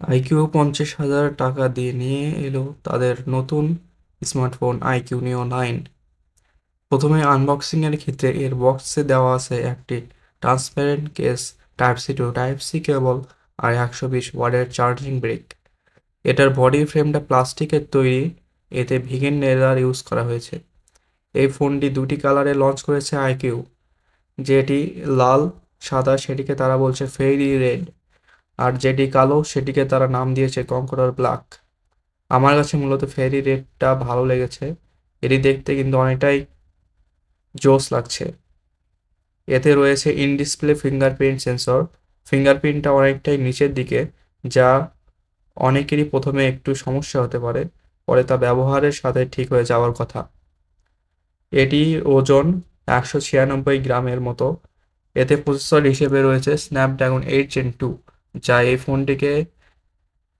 IQ 50,000 টাকা দিয়ে নিয়ে এলো তাদের নতুন স্মার্টফোন আইকিউ নিও 9। প্রথমে আনবক্সিংয়ের ক্ষেত্রে এর বক্সে দেওয়া আছে একটি transparent case, type C cable আর 120 ওয়াটের চার্জিং ব্রেক। এটার বডি ফ্রেমটা প্লাস্টিকের তৈরি, এতে ভিগেন লেদার ইউজ করা হয়েছে। এই ফোনটি দুটি কালারে লঞ্চ করেছে আইকিউ, যেটি লাল সাদা সেটিকে তারা বলছে ফেরি রেড, আর যেটি কালো সেটিকে তারা নাম দিয়েছে কঙ্করর ব্ল্যাক। আমার কাছে মূলত ফেরি রেডটা ভালো লেগেছে, এটি দেখতে কিন্তু অনেকটাই জোস লাগছে। এতে রয়েছে ইন ডিসপ্লে ফিঙ্গারপ্রিন্ট সেন্সর। ফিঙ্গারপ্রিন্টটা অনেকটাই নিচের দিকে, যা অনেকেরই প্রথমে একটু সমস্যা হতে পারে, পরে তা ব্যবহারের সাথে ঠিক হয়ে যাওয়ার কথা। এটি ওজন 196 গ্রামের মতো। এতে প্রসেসর হিসেবে রয়েছে স্ন্যাপড্রাগন 8 Gen 2, যা এই ফোনটিকে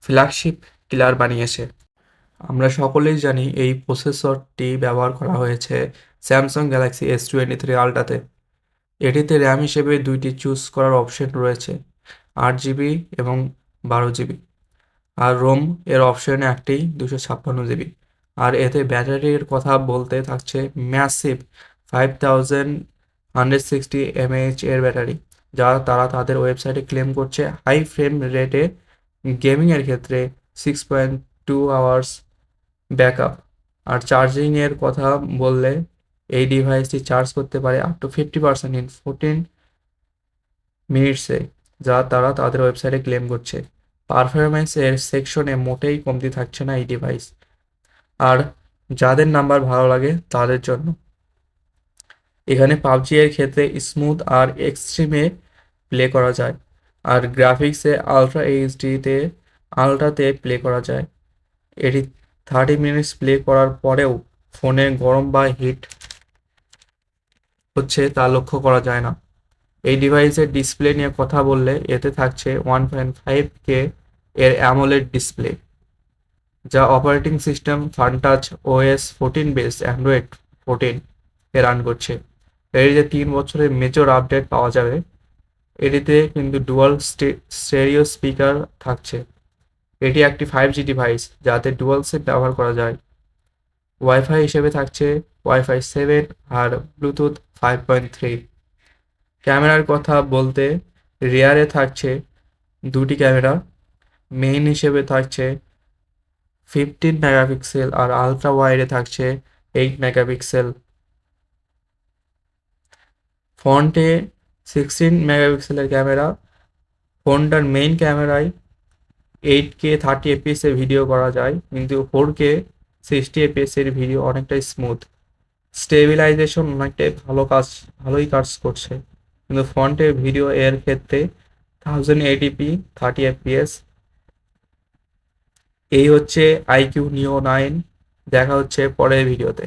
ফ্ল্যাগশিপ কিলার বানিয়েছে। আমরা সকলেই জানি এই প্রসেসরটি ব্যবহার করা হয়েছে স্যামসাং গ্যালাক্সি S23 আল্ট্রাতে। এটিতে র্যাম হিসেবে দুইটি চুজ করার অপশন রয়েছে, 8 জিবি এবং 12 জিবি, আর রোম এর অপশনে একটি 256 জিবি। আর এতে ব্যাটারির কথা বলতে থাকছে ম্যাসিভ 5160 mAh এর ব্যাটারি, যা তারা তাদের ওয়েবসাইটে ক্লেম করছে হাই ফ্রেম রেটে গেমিংয়ের ক্ষেত্রে 6.2 আওয়ার্স ব্যাকআপ। আর চার্জিংয়ের কথা বললে এই ডিভাইসটি চার্জ করতে পারে আপ টু 50% ইন 14 মিনিটসে, যা তারা তাদের ওয়েবসাইটে ক্লেম করছে। পারফরম্যান্স এর সেকশনে মোটেই কমতি থাকছে না এই ডিভাইস। আর যাদের নাম্বার ভালো লাগে তাদের জন্য এখানে পাবজি এর ক্ষেত্রে স্মুথ আর এক্সট্রিমে প্লে করা যায়, আর গ্রাফিক্সে আলট্রা এইচডিতে আলট্রাতে প্লে করা যায়। এটি 30 মিনিটস প্লে করার পরেও ফোনে গরম বা হিট হচ্ছে তা লক্ষ্য করা যায় না। এই ডিভাইসের ডিসপ্লে নিয়ে কথা বললে এতে থাকছে 1.5K এর অ্যামোলেড ডিসপ্লে, যা operating system Funtouch OS 14 base Android 14 এ রান করছে। এটিতে 3 বছরের মেজর আপডেট পাওয়া যাবে। এটিতে কিন্তু ডুয়াল স্টেরিও স্পিকার থাকছে। এটি একটি 5G ডিভাইস, যাতে ডুয়াল সিম ব্যবহার করা যায়। ওয়াইফাই হিসেবে থাকছে Wi-Fi 7 আর ব্লুটুথ 5.3। ক্যামেরার কথা বলতে রিয়ারে থাকছে দুটি ক্যামেরা, মেইন হিসেবে থাকছে 15 মেগাপিক্সেল আর আলট্রা ওয়াইডে থাকছে 8 মেগাপিক্সেল। ফ্রন্টে 16 মেগাপিক্সেলের ক্যামেরা। ফোনটার মেইন ক্যামেরায় 8K 30 fps এর ভিডিও করা যায়, কিন্তু 4K 60 fps এর ভিডিও অনেকটাই স্মুথ। স্টেবিলাইজেশন অনেকটাই ভালোই কাজ করছে, কিন্তু ফ্রন্টে ভিডিও এর ক্ষেত্রে 1080p 30 fps। এই হচ্ছে আইকিউ নিও 9। দেখা হচ্ছে পরের ভিডিওতে।